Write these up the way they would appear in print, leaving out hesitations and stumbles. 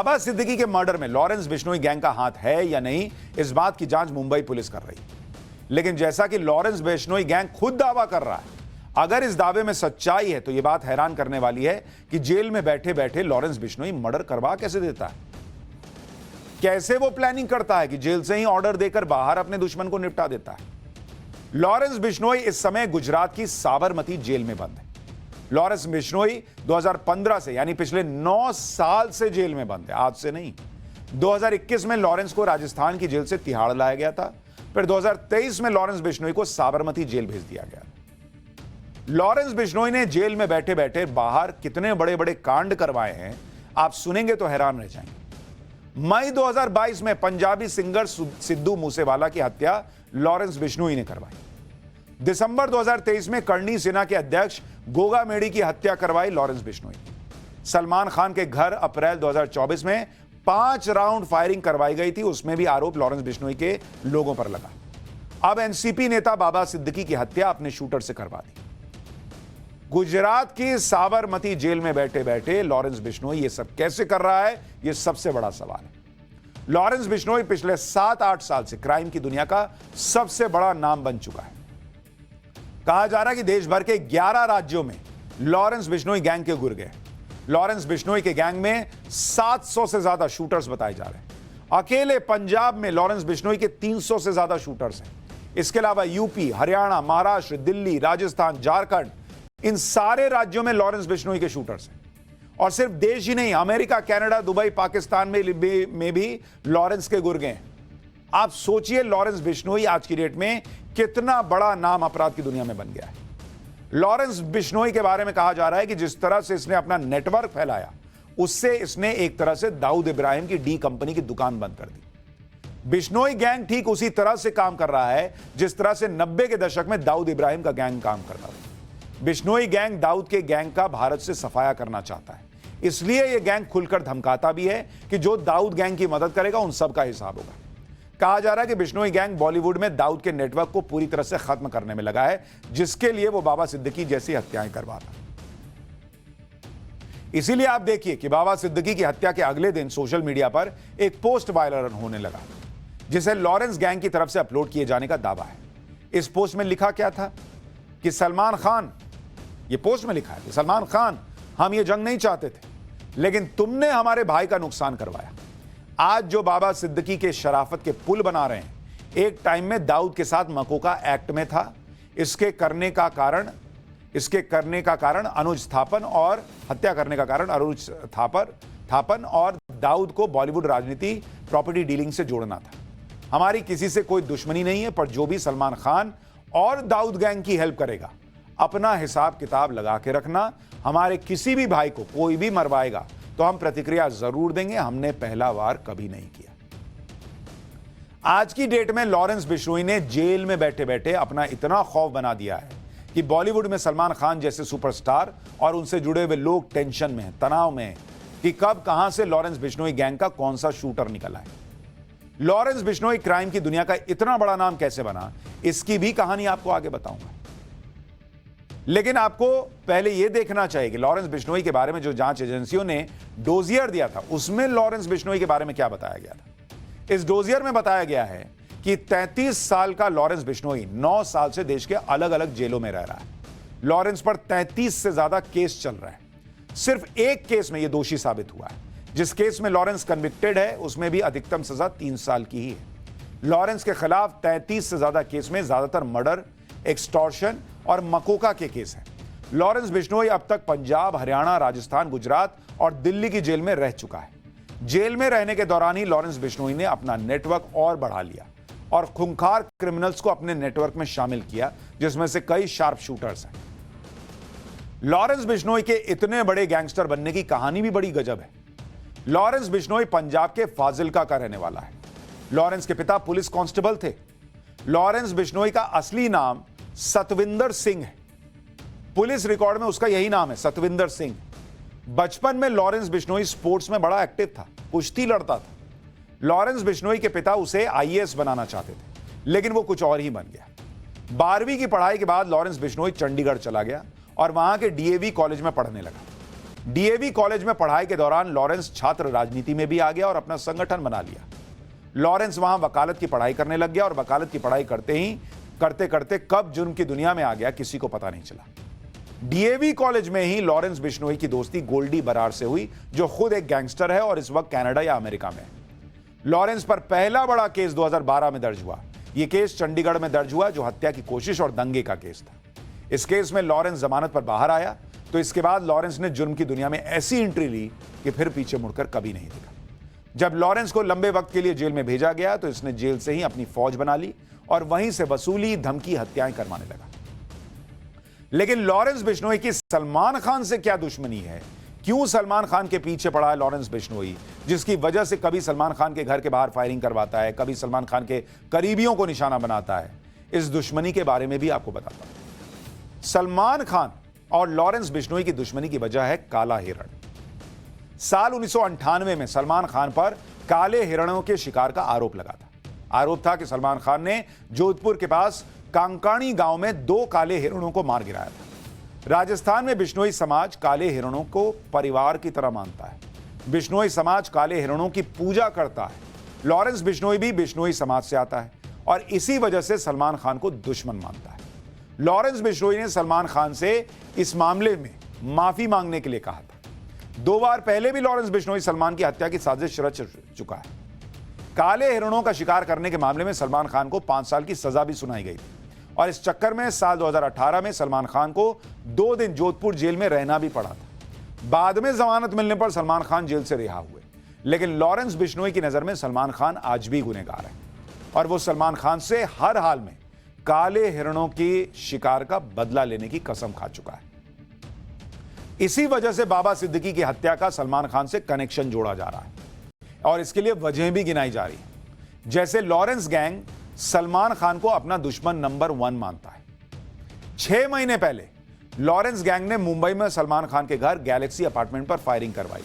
बाबा सिद्दीकी के मर्डर में Lawrence Bishnoi gang का हाथ है या नहीं, इस बात की जांच मुंबई पुलिस कर रही है। लेकिन जैसा कि लॉरेंस बिश्नोई गैंग खुद दावा कर रहा है, अगर इस दावे में सच्चाई है तो यह बात हैरान करने वाली है कि जेल में बैठे बैठे लॉरेंस बिश्नोई मर्डर करवा कैसे देता है। कैसे वो प्लानिंग करता है कि जेल से ही ऑर्डर देकर बाहर अपने दुश्मन को निपटा देता है। लॉरेंस बिश्नोई इस समय गुजरात की साबरमती जेल में बंद है। लॉरेंस बिश्नोई 2015 से, यानी पिछले 9 साल से जेल में बंद है, आज से नहीं। 2021 में लॉरेंस को राजस्थान की जेल से तिहाड़ लाया गया था। फिर 2023 में लॉरेंस बिश्नोई को साबरमती जेल भेज दिया गया। लॉरेंस बिश्नोई ने जेल में बैठे बैठे बाहर कितने बड़े बड़े कांड करवाए हैं, आप सुनेंगे तो हैरान रह जाएंगे। मई 2022 में पंजाबी सिंगर सिद्धू मूसेवाला की हत्या लॉरेंस बिश्नोई ने करवाई। दिसंबर 2023 में करणी सेना के अध्यक्ष गोगा मेडी की हत्या करवाई लॉरेंस बिश्नोई। सलमान खान के घर अप्रैल 2024 में 5 राउंड फायरिंग करवाई गई थी, उसमें भी आरोप लॉरेंस बिश्नोई के लोगों पर लगा। अब एनसीपी नेता बाबा सिद्दीकी की हत्या अपने शूटर से करवा दी। गुजरात की साबरमती जेल में बैठे बैठे लॉरेंस बिश्नोई ये सब कैसे कर रहा है, यह सबसे बड़ा सवाल है। लॉरेंस बिश्नोई पिछले 7-8 साल से क्राइम की दुनिया का सबसे बड़ा नाम बन चुका है। कहा जा रहा है कि देश भर के 11 राज्यों में लॉरेंस बिश्नोई गैंग के गुर्गे हैं। लॉरेंस बिश्नोई के गैंग में 700 से ज्यादा शूटर्स बताए जा रहे हैं। अकेले पंजाब में लॉरेंस बिश्नोई के 300 से ज्यादा शूटर्स हैं। इसके अलावा यूपी, हरियाणा, महाराष्ट्र, दिल्ली, राजस्थान, झारखंड, इन सारे राज्यों में लॉरेंस बिश्नोई के शूटर्स हैं। और सिर्फ देश ही नहीं, अमेरिका, कनाडा, दुबई, पाकिस्तान में भी लॉरेंस के गुर्गे हैं। आप सोचिए लॉरेंस बिश्नोई आज की डेट में कितना बड़ा नाम अपराध की दुनिया में बन गया है। लॉरेंस बिश्नोई के बारे में कहा जा रहा है कि जिस तरह से इसने अपना नेटवर्क फैलाया, उससे इसने एक तरह से दाऊद इब्राहिम की डी कंपनी की दुकान बंद कर दी। बिश्नोई गैंग ठीक उसी तरह से काम कर रहा है जिस तरह से 90 के दशक में दाऊद इब्राहिम का गैंग काम करता था। बिश्नोई गैंग दाऊद के गैंग का भारत से सफाया करना चाहता है, इसलिए यह गैंग खुलकर धमकाता भी है कि जो दाऊद गैंग की मदद करेगा उन सब का हिसाब होगा। कहा जा रहा है कि बिश्नोई गैंग बॉलीवुड में दाऊद के नेटवर्क को पूरी तरह से खत्म करने में लगा है, जिसके लिए वो बाबा सिद्दीकी जैसी हत्याएं करवाता। इसीलिए आप देखिए कि बाबा सिद्दीकी की हत्या के अगले दिन सोशल मीडिया पर एक पोस्ट वायरल होने लगा, जिसे लॉरेंस गैंग की तरफ से अपलोड किए जाने का दावा है। इस पोस्ट में लिखा क्या था कि सलमान खान, ये पोस्ट में लिखा है कि सलमान खान, हम ये जंग नहीं चाहते थे, लेकिन तुमने हमारे भाई का नुकसान करवाया। आज जो बाबा सिद्दीकी के शराफत के पुल बना रहे हैं, एक टाइम में दाऊद के साथ मकोका एक्ट में था। इसके करने का कारण अनुज थापन और हत्या करने का कारण अनुज थापन और दाऊद को बॉलीवुड राजनीति, प्रॉपर्टी डीलिंग से जोड़ना था। हमारी किसी से कोई दुश्मनी नहीं है, पर जो भी सलमान खान और दाऊद गैंग की हेल्प करेगा, अपना हिसाब किताब लगा के रखना। हमारे किसी भी भाई को कोई भी मरवाएगा तो हम प्रतिक्रिया जरूर देंगे, हमने पहला वार कभी नहीं किया। आज की डेट में लॉरेंस बिश्नोई ने जेल में बैठे बैठे अपना इतना खौफ बना दिया है कि बॉलीवुड में सलमान खान जैसे सुपरस्टार और उनसे जुड़े हुए लोग टेंशन में हैं, तनाव में हैं कि कब कहां से लॉरेंस बिश्नोई गैंग का कौन सा शूटर निकल आए। लॉरेंस बिश्नोई क्राइम की दुनिया का इतना बड़ा नाम कैसे बना, इसकी भी कहानी आपको आगे बताऊंगा। लेकिन आपको पहले यह देखना चाहिए कि लॉरेंस बिश्नोई के बारे में जो जांच एजेंसियों ने डोजियर दिया था, उसमें लॉरेंस बिश्नोई के बारे में क्या बताया गया था। इस डोजियर में बताया गया है कि 33 साल का लॉरेंस बिश्नोई 9 साल से देश के अलग अलग जेलों में रह रहा है। लॉरेंस पर 33 से ज्यादा केस चल रहा है। सिर्फ एक केस में यह दोषी साबित हुआ है। जिस केस में लॉरेंस कन्विक्टेड है, उसमें भी अधिकतम सजा 3 साल की ही है। लॉरेंस के खिलाफ 33 से ज्यादा केस में ज्यादातर मर्डर, एक्सटॉर्शन और मकोका के केस हैं। लॉरेंस बिश्नोई अब तक पंजाब, हरियाणा, राजस्थान, गुजरात और दिल्ली की जेल में रह चुका है। जेल में रहने के दौरान ही लॉरेंस बिश्नोई ने अपना नेटवर्क और बढ़ा लिया और खूंखार क्रिमिनल्स को अपने नेटवर्क में शामिल किया, जिसमें से कई शार्प शूटर्स हैं। लॉरेंस बिश्नोई के इतने बड़े गैंगस्टर बनने की कहानी भी बड़ी गजब है। लॉरेंस बिश्नोई पंजाब के फाजिल्का का रहने वाला है। लॉरेंस के पिता पुलिस कांस्टेबल थे। लॉरेंस बिश्नोई का असली नाम सतविंदर सिंह है। पुलिस रिकॉर्ड में उसका यही नाम है, सतविंदर सिंह। बचपन में लॉरेंस बिश्नोई स्पोर्ट्स में बड़ा एक्टिव था, कुश्ती लड़ता था। लॉरेंस बिश्नोई के पिता उसे आईएएस बनाना चाहते थे, लेकिन वो कुछ और ही बन गया। 12वीं की पढ़ाई के बाद लॉरेंस बिश्नोई चंडीगढ़ चला गया और वहां के डीएवी कॉलेज में पढ़ने लगा। डीएवी कॉलेज में पढ़ाई के दौरान लॉरेंस छात्र राजनीति में भी आ गया और अपना संगठन बना लिया। लॉरेंस वहां वकालत की पढ़ाई करने लग गया और वकालत की पढ़ाई करते करते कब जुर्म की दुनिया में आ गया किसी को पता नहीं चला। डीएवी कॉलेज में ही लॉरेंस बिश्नोई की दोस्ती गोल्डी बरार से हुई, जो खुद एक गैंगस्टर है और इस वक्त कनाडा या अमेरिका में है। लॉरेंस पर पहला बड़ा केस 2012 में दर्ज हुआ। यह केस चंडीगढ़ में दर्ज हुआ, जो हत्या की कोशिश और दंगे का केस था। इस केस में लॉरेंस जमानत पर बाहर आया तो इसके बाद लॉरेंस ने जुर्म की दुनिया में ऐसी एंट्री ली कि फिर पीछे मुड़कर कभी नहीं देखा। जब लॉरेंस को लंबे वक्त के लिए जेल में भेजा गया तो इसने जेल से ही अपनी फौज बना ली और वहीं से वसूली, धमकी, हत्याएं करवाने लगा। लेकिन लॉरेंस बिश्नोई की सलमान खान से क्या दुश्मनी है? क्यों सलमान खान के पीछे पड़ा है लॉरेंस बिश्नोई, जिसकी वजह से कभी सलमान खान के घर के बाहर फायरिंग करवाता है, कभी सलमान खान के करीबियों को निशाना बनाता है? इस दुश्मनी के बारे में भी आपको बताता हूं। सलमान खान और लॉरेंस बिश्नोई की दुश्मनी की वजह है काला हिरण। साल 1998 में सलमान खान पर काले हिरणों के शिकार का आरोप लगा था। आरोप था कि सलमान खान ने जोधपुर के पास कांकाणी गांव में 2 काले हिरणों को मार गिराया था। राजस्थान में बिश्नोई समाज काले हिरणों को परिवार की तरह मानता है। बिश्नोई समाज काले हिरणों की पूजा करता है। लॉरेंस बिश्नोई भी बिश्नोई समाज से आता है और इसी वजह से सलमान खान को दुश्मन मानता है। लॉरेंस बिश्नोई ने सलमान खान से इस मामले में माफी मांगने के लिए कहा था। 2 बार पहले भी लॉरेंस बिश्नोई सलमान की हत्या की साजिश रच चुका है। काले हिरणों का शिकार करने के मामले में सलमान खान को 5 साल की सजा भी सुनाई गई थी और इस चक्कर में साल 2018 में सलमान खान को 2 दिन जोधपुर जेल में रहना भी पड़ा था। बाद में जमानत मिलने पर सलमान खान जेल से रिहा हुए। लेकिन लॉरेंस बिश्नोई की नजर में सलमान खान आज भी गुनहगार है और वो सलमान खान से हर हाल में काले हिरणों की शिकार का बदला लेने की कसम खा चुका है। इसी वजह से बाबा सिद्दीकी की हत्या का सलमान खान से कनेक्शन जोड़ा जा रहा है और इसके लिए वजहें भी गिनाई जा रही है। जैसे लॉरेंस गैंग सलमान खान को अपना दुश्मन नंबर 1 मानता है। 6 महीने पहले लॉरेंस गैंग ने मुंबई में सलमान खान के घर गैलेक्सी अपार्टमेंट पर फायरिंग करवाई।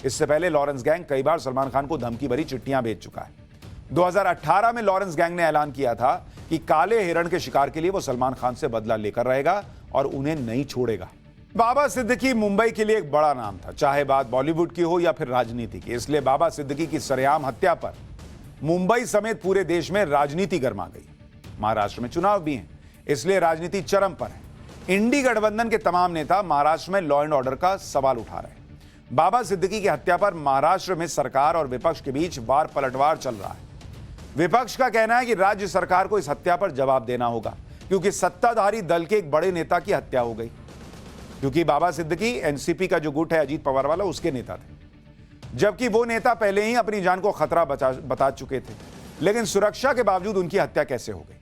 इससे पहले लॉरेंस गैंग कई बार सलमान खान को धमकी भरी चिट्ठियां भेज चुका है। 2018 में लॉरेंस गैंग ने ऐलान किया था कि काले हिरण के शिकार के लिए वो सलमान खान से बदला लेकर रहेगा और उन्हें नहीं छोड़ेगा। बाबा सिद्दीकी मुंबई के लिए एक बड़ा नाम था, चाहे बात बॉलीवुड की हो या फिर राजनीति की। इसलिए बाबा सिद्दीकी की सरेआम हत्या पर मुंबई समेत पूरे देश में राजनीति गर्मा गई। महाराष्ट्र में चुनाव भी हैं, इसलिए राजनीति चरम पर है। इंडी गठबंधन के तमाम नेता महाराष्ट्र में लॉ एंड ऑर्डर का सवाल उठा रहे हैं। बाबा सिद्दीकी की हत्या पर महाराष्ट्र में सरकार और विपक्ष के बीच वार पलटवार चल रहा है। विपक्ष का कहना है कि राज्य सरकार को इस हत्या पर जवाब देना होगा, क्योंकि सत्ताधारी दल के एक बड़े नेता की हत्या हो गई। क्योंकि बाबा सिद्दीकी एनसीपी का जो गुट है अजीत पवार वाला, उसके नेता थे, जबकि वो नेता पहले ही अपनी जान को खतरा बता चुके थे। लेकिन सुरक्षा के बावजूद उनकी हत्या कैसे हो गई?